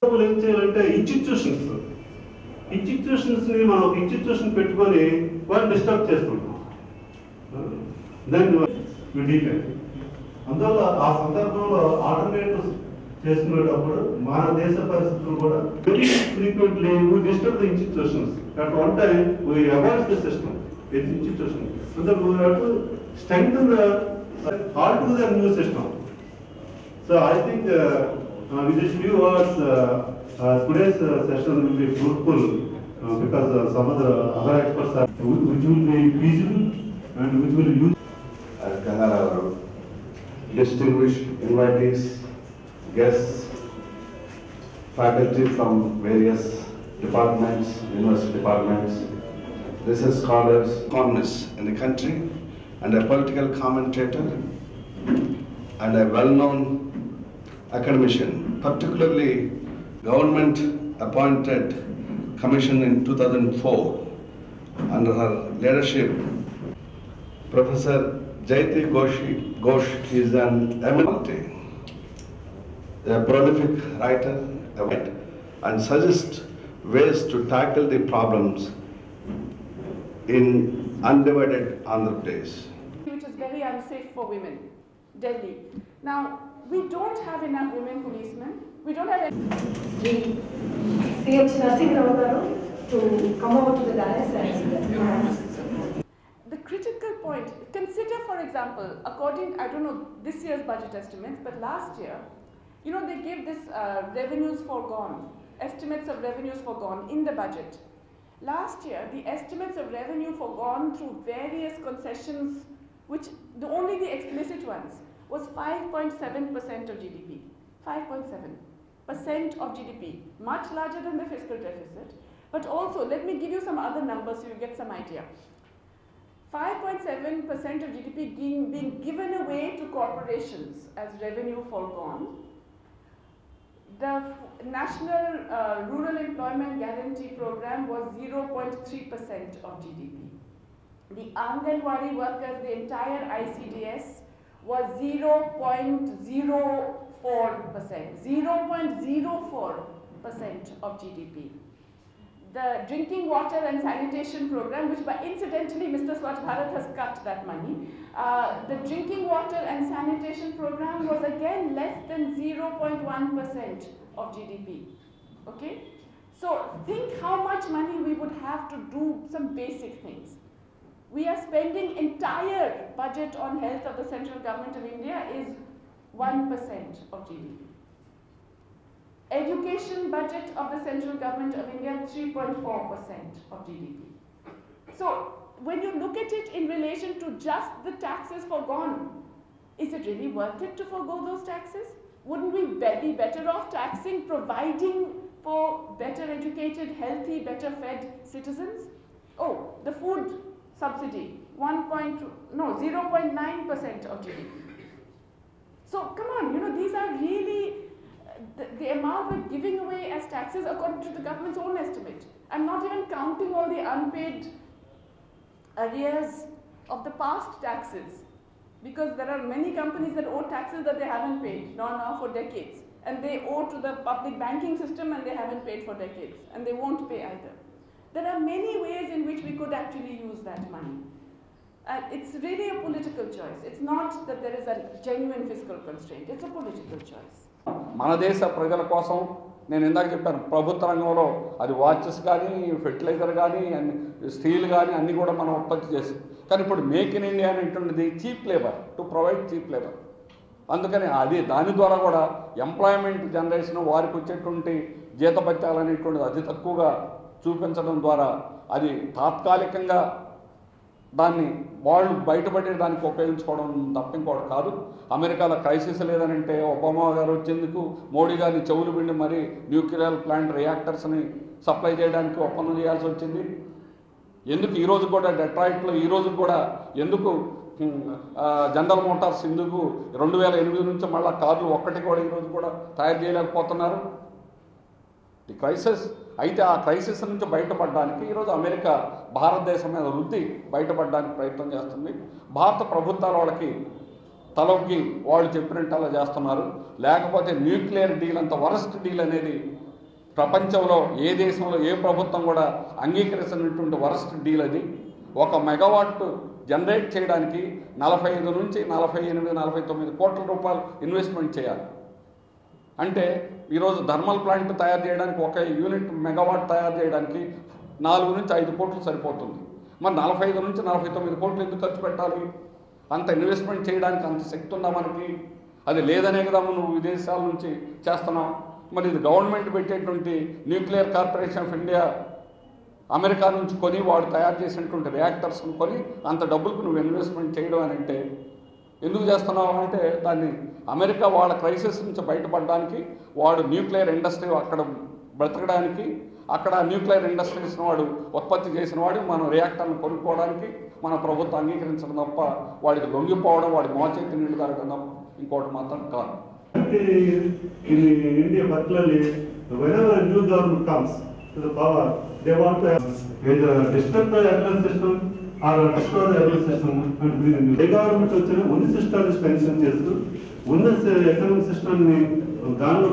ఏం చేయాలంటే ఇన్స్టిట్యూషన్స్ ని మనం ఒక ఇన్స్టిట్యూషన్ పెట్టుకొని వాళ్ళు డిస్టర్బ్ చేస్తుంటాం. దాన్ని అందువల్ల ఆ సందర్భంలో ఆల్టర్నేటివ్స్ చేసుకునేటప్పుడు మన దేశ పరిస్థితులు కూడా very frequently we disturb the institutions. At one time we avoid the system with institutions. So that we have to strengthen the alter the new system. So I think with these few words today's session will be fruitful because some of the other experts are which will be feasible and which will use. As Kangaroo, distinguished invitees, guests, faculty from various departments, university departments, research scholars, economists in the country, and a political commentator, and a well-known academician, particularly government-appointed commission in 2004 under her leadership. Professor Jaiti Ghosh is an eminent, a prolific writer, and suggests ways to tackle the problems in undivided Andhra Pradesh. Which is very unsafe for women, Delhi. Now, we don't have enough women policemen. We don't have any. C.H. Narsingh Rao garu to come over to the dais and The critical point, consider for example, according, I don't know this year's budget estimates, but last year, you know, they gave this revenues foregone, estimates of revenues foregone in the budget. Last year, the estimates of revenue foregone through various concessions, which only the explicit ones, was 5.7% of GDP. 5.7% of GDP, much larger than the fiscal deficit. But also, let me give you some other numbers so you get some idea. 5.7% of GDP being given away to corporations as revenue foregone. The National Rural Employment Guarantee Program was 0.3% of GDP. The Anganwadi workers, the entire ICDS, was 0.04%. 0.04% of GDP. The drinking water and sanitation program, which by incidentally Mr. Swachh Bharat has cut that money, the drinking water and sanitation program was again less than 0.1% of GDP. Okay? So think how much money we would have to do some basic things. We are spending entire budget on health of the central government of India is 1% of GDP. Education budget of the central government of India, 3.4% of GDP. So, when you look at it in relation to just the taxes foregone, is it really worth it to forego those taxes? Wouldn't we be better off taxing, providing for better educated, healthy, better fed citizens? Oh, the food subsidy, 0.9% of GDP. So, come on, you know, these are really the amount we're giving away as taxes according to the government's own estimate. I'm not even counting all the unpaid arrears of the past taxes, because there are many companies that owe taxes that they haven't paid now for decades, and they owe to the public banking system and they haven't paid for decades, and they won't pay either. There are many ways in which we could actually use that money. It's really a political choice. It's not that there is a genuine fiscal constraint. It's a political choice. మన దేశ ప్రజల కోసం నేను ఇందాక చెప్పాను, ప్రభుత్వ రంగంలో అది వాచెస్ కానీ, ఫెర్టిలైజర్ కానీ, స్టీల్ కానీ అన్నీ కూడా మనం ఉత్పత్తి చేసి, కానీ ఇప్పుడు మేక్ ఇన్ ఇండియా అనేటువంటిది cheap labour, to provide cheap labour. అందుకని దాని ద్వారా కూడా ఎంప్లాయ్మెంట్ జనరేషన్, వారికి వచ్చేటువంటి జీతభత్యాలు అనేటువంటిది అతి తక్కువగా చూపించడం ద్వారా అది తాత్కాలికంగా దాన్ని వాళ్ళు బయటపడే దానికి ఉపయోగించుకోవడం తప్ప ఇంకోటి కాదు. అమెరికాలో క్రైసిస్ లేదనంటే ఒబామా గారు వచ్చేందుకు మోడీ గారిని చెవులు పిండి మరి న్యూక్లియర్ ప్లాంట్ రియాక్టర్స్ని సప్లై చేయడానికి ఒప్పందం చేయాల్సి వచ్చింది. ఎందుకు ఈరోజు కూడా డెట్రాయిట్లో ఈరోజు కూడా ఎందుకు జనరల్ మోటార్స్ ఎందుకు 2008 నుంచి మళ్ళీ కార్లు ఒక్కటి కూడా ఈరోజు కూడా తయారు చేయలేకపోతున్నారు? The crisis. అయితే ఆ క్రైసిస్ నుంచి బయటపడడానికి ఈరోజు అమెరికా భారతదేశం మీద రుద్ది బయటపడడానికి ప్రయత్నం చేస్తుంది. భారత ప్రభుత్వాలు వాళ్ళకి తలొగ్గి వాళ్ళు చెప్పినట్టు అలా చేస్తున్నారు. లేకపోతే న్యూక్లియర్ డీల్ అంత వరస్ట్ డీల్ అనేది ప్రపంచంలో ఏ దేశంలో ఏ ప్రభుత్వం కూడా అంగీకరించినటువంటి వరస్ట్ డీల్ అది. 1 మెగావాట్ జనరేట్ చేయడానికి 45 నుంచి 48, 49 కోట్ల రూపాయలు ఇన్వెస్ట్మెంట్ చేయాలి. అంటే ఈరోజు థర్మల్ ప్లాంట్ తయారు చేయడానికి 1 యూనిట్ మెగావాట్ తయారు చేయడానికి 4 నుంచి 5 కోట్లు సరిపోతుంది. మరి 45 నుంచి 49 కోట్లు ఎందుకు ఖర్చు పెట్టాలి? అంత ఇన్వెస్ట్మెంట్ చేయడానికి అంత శక్తి ఉందా మనకి? అది లేదనే కదా నువ్వు విదేశాల నుంచి చేస్తున్నావు. మరి ఇది గవర్నమెంట్ పెట్టేటువంటి nuclear corporation of India America నుంచి కొని వాడు తయారు చేసినటువంటి రియాక్టర్స్ని కొని అంత డబ్బులకు నువ్వు ఇన్వెస్ట్మెంట్ చేయడం అని అంటే ఎందుకు చేస్తున్నావు అంటే దాన్ని అమెరికా వాళ్ళ క్రైసిస్ నుంచి బయటపడడానికి, వాడు న్యూక్లియర్ ఇండస్ట్రీ అక్కడ బ్రతకడానికి, అక్కడ న్యూక్లియర్ ఇండస్ట్రీస్ని వాడు ఉత్పత్తి చేసిన వాడు మన రియాక్టర్ని కొనుక్కోవడానికి మన ప్రభుత్వం అంగీకరించడం తప్ప వాడికి లొంగిపోవడం, వాడి మోచేతి నీళ్లు తాగడం తప్ప ఇంకోటి మాత్రం కాదు. In India, particularly, whenever a new government comes to the power, they want to either disturb the earlier system or destroy the earlier system and bring a new. The government వచ్చిన ఉన్న సిస్టమ్ స్పెన్షన్ చేస్తూ ఉన్న economic system ని దానిలో